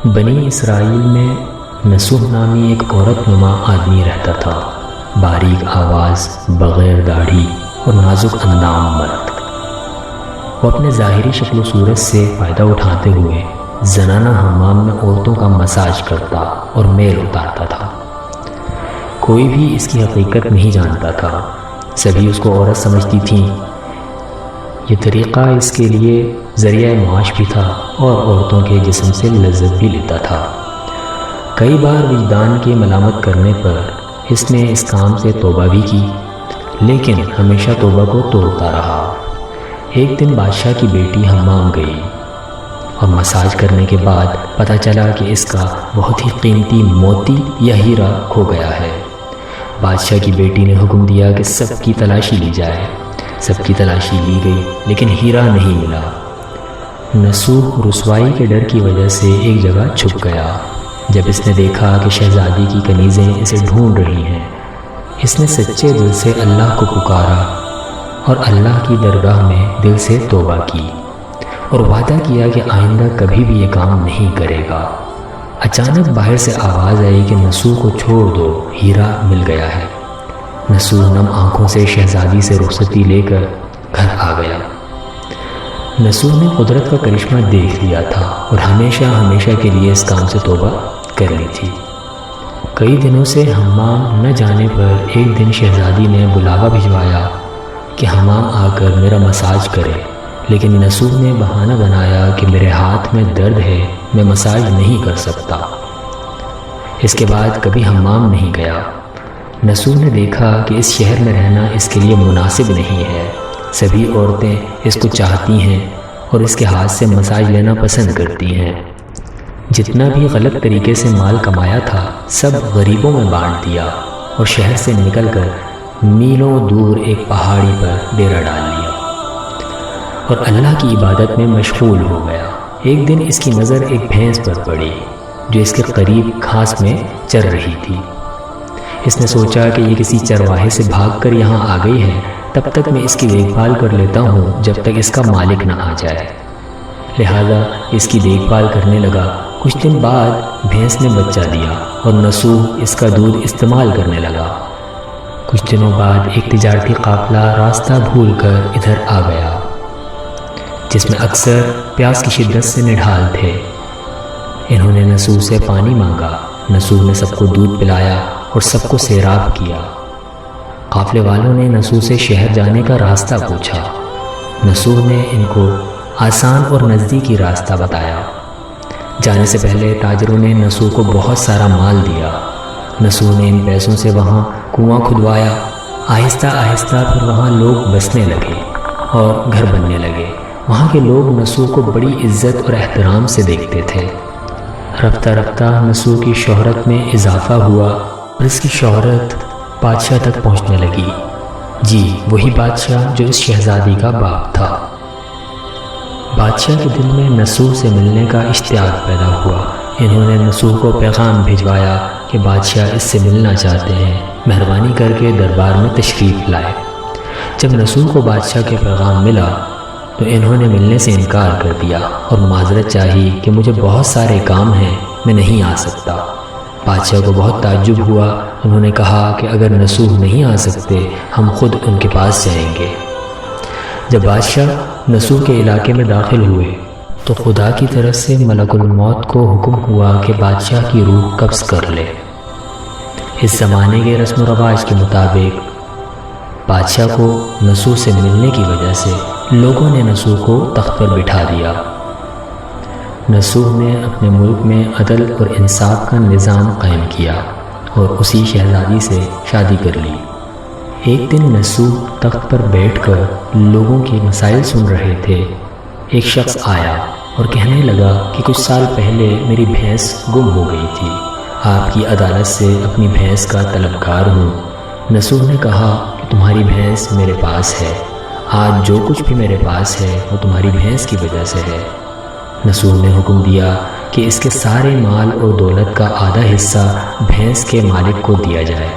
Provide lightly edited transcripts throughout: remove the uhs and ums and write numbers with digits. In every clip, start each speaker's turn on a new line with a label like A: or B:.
A: بنی اسرائیل میں نسوح نامی ایک عورت نما آدمی رہتا تھا، باریک آواز، بغیر داڑھی اور نازک اندام مرد۔ وہ اپنے ظاہری شکل و صورت سے فائدہ اٹھاتے ہوئے زنانہ حمام میں عورتوں کا مساج کرتا اور میل اتارتا تھا۔ کوئی بھی اس کی حقیقت نہیں جانتا تھا، سبھی اس کو عورت سمجھتی تھیں۔ یہ طریقہ اس کے لیے ذریعہ معاش بھی تھا اور عورتوں کے جسم سے لذت بھی لیتا تھا۔ کئی بار وجدان کی ملامت کرنے پر اس نے اس کام سے توبہ بھی کی، لیکن ہمیشہ توبہ کو توڑتا رہا۔ ایک دن بادشاہ کی بیٹی حمام گئی اور مساج کرنے کے بعد پتہ چلا کہ اس کا بہت ہی قیمتی موتی یا ہیرا کھو گیا ہے۔ بادشاہ کی بیٹی نے حکم دیا کہ سب کی تلاشی لی جائے۔ سب کی تلاشی لی گئی لیکن ہیرا نہیں ملا۔ نسوح رسوائی کے ڈر کی وجہ سے ایک جگہ چھپ گیا۔ جب اس نے دیکھا کہ شہزادی کی کنیزیں اسے ڈھونڈ رہی ہیں، اس نے سچے دل سے اللہ کو پکارا اور اللہ کی درگاہ میں دل سے توبہ کی اور وعدہ کیا کہ آئندہ کبھی بھی یہ کام نہیں کرے گا۔ اچانک باہر سے آواز آئی کہ نسوح کو چھوڑ دو، ہیرا مل گیا ہے۔ نسوح نم آنکھوں سے شہزادی سے رخصتی لے کر گھر آ گیا۔ نسوح نے قدرت کا کرشمہ دیکھ لیا تھا اور ہمیشہ ہمیشہ کے لیے اس کام سے توبہ کر لی تھی۔ کئی دنوں سے حمام نہ جانے پر ایک دن شہزادی نے بلاوا بھجوایا کہ حمام آ کر میرا مساج کرے، لیکن نسوح نے بہانہ بنایا کہ میرے ہاتھ میں درد ہے، میں مساج نہیں کر سکتا۔ اس کے بعد کبھی حمام نہیں گیا۔ نسوح نے دیکھا کہ اس شہر میں رہنا اس کے لیے مناسب نہیں ہے۔ سبھی عورتیں اس کو چاہتی ہیں اور اس کے ہاتھ سے مساج لینا پسند کرتی ہیں۔ جتنا بھی غلط طریقے سے مال کمایا تھا سب غریبوں میں بانٹ دیا اور شہر سے نکل کر میلوں دور ایک پہاڑی پر ڈیرا ڈال لیا اور اللہ کی عبادت میں مشغول ہو گیا۔ ایک دن اس کی نظر ایک بھینس پر پڑی جو اس کے قریب گھاس میں چر رہی تھی۔ اس نے سوچا کہ یہ کسی چرواہے سے بھاگ کر یہاں آ گئی ہے، تب تک میں اس کی دیکھ بھال کر لیتا ہوں جب تک اس کا مالک نہ آ جائے۔ لہذا اس کی دیکھ بھال کرنے لگا۔ کچھ دن بعد بھینس نے بچہ دیا اور نسوح اس کا دودھ استعمال کرنے لگا۔ کچھ دنوں بعد ایک تجارتی قافلہ راستہ بھول کر ادھر آ گیا جس میں اکثر پیاس کی شدت سے نڈھال تھے۔ انہوں نے نسوح سے پانی مانگا۔ نسوح نے سب کو دودھ پلایا اور سب کو سیراب کیا۔ قافلے والوں نے نسوح سے شہر جانے کا راستہ پوچھا۔ نسوح نے ان کو آسان اور نزدیکی راستہ بتایا۔ جانے سے پہلے تاجروں نے نسوح کو بہت سارا مال دیا۔ نسوح نے ان پیسوں سے وہاں کنواں کھدوایا۔ آہستہ آہستہ پھر وہاں لوگ بسنے لگے اور گھر بننے لگے۔ وہاں کے لوگ نسوح کو بڑی عزت اور احترام سے دیکھتے تھے۔ رفتہ رفتہ نسوح کی شہرت میں اضافہ ہوا اور اس کی شہرت بادشاہ تک پہنچنے لگی۔ جی وہی بادشاہ جو اس شہزادی کا باپ تھا۔ بادشاہ کے دل میں نسوح سے ملنے کا اشتیاق پیدا ہوا۔ انہوں نے نسوح کو پیغام بھجوایا کہ بادشاہ اس سے ملنا چاہتے ہیں، مہربانی کر کے دربار میں تشریف لائے۔ جب نسوح کو بادشاہ کے پیغام ملا تو انہوں نے ملنے سے انکار کر دیا اور معذرت چاہی کہ مجھے بہت سارے کام ہیں، میں نہیں آ سکتا۔ بادشاہ کو بہت تعجب ہوا۔ انہوں نے کہا کہ اگر نسوح نہیں آ سکتے ہم خود ان کے پاس جائیں گے۔ جب بادشاہ نسوح کے علاقے میں داخل ہوئے تو خدا کی طرف سے ملک الموت کو حکم ہوا کہ بادشاہ کی روح قبض کر لے۔ اس زمانے کے رسم و رواج کے مطابق بادشاہ کو نسوح سے ملنے کی وجہ سے لوگوں نے نسوح کو تخت پر بٹھا دیا۔ نسوح نے اپنے ملک میں عدل اور انصاف کا نظام قائم کیا اور اسی شہزادی سے شادی کر لی۔ ایک دن نسوح تخت پر بیٹھ کر لوگوں کے مسائل سن رہے تھے۔ ایک شخص آیا اور کہنے لگا کہ کچھ سال پہلے میری بھینس گم ہو گئی تھی، آپ کی عدالت سے اپنی بھینس کا طلبگار ہوں۔ نسوح نے کہا کہ تمہاری بھینس میرے پاس ہے، آج جو کچھ بھی میرے پاس ہے وہ تمہاری بھینس کی وجہ سے ہے۔ نسوح نے حکم دیا کہ اس کے سارے مال اور دولت کا آدھا حصہ بھینس کے مالک کو دیا جائے۔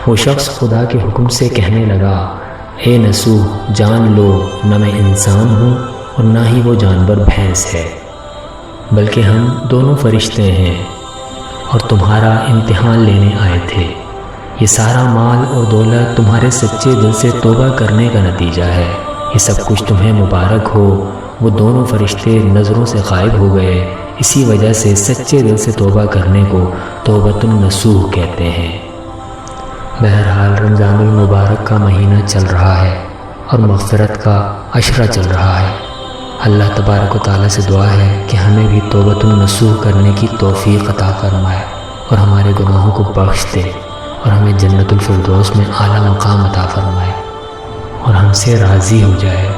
A: وہ شخص خدا کے حکم سے کہنے لگا، اے نسوح جان لو نہ میں انسان ہوں اور نہ ہی وہ جانور بھینس ہے۔ بلکہ ہم دونوں فرشتے ہیں اور تمہارا امتحان لینے آئے تھے۔ یہ سارا مال اور دولت تمہارے سچے دل سے توبہ کرنے کا نتیجہ ہے۔ یہ سب کچھ تمہیں مبارک ہو۔ وہ دونوں فرشتے نظروں سے غائب ہو گئے، اسی وجہ سے سچے دل سے توبہ کرنے کو توبۃ النصوح کہتے ہیں۔ بہرحال رمضان المبارک کا مہینہ چل رہا ہے اور مغفرت کا عشرہ چل رہا ہے۔ اللہ تبارک و تعالیٰ سے دعا ہے کہ ہمیں بھی توبۃ النصوح کرنے کی توفیق عطا فرمائے اور ہمارے گناہوں کو بخش دے اور ہمیں جنت الفردوس میں اعلیٰ مقام عطا فرمائے اور ہم سے راضی ہو جائے۔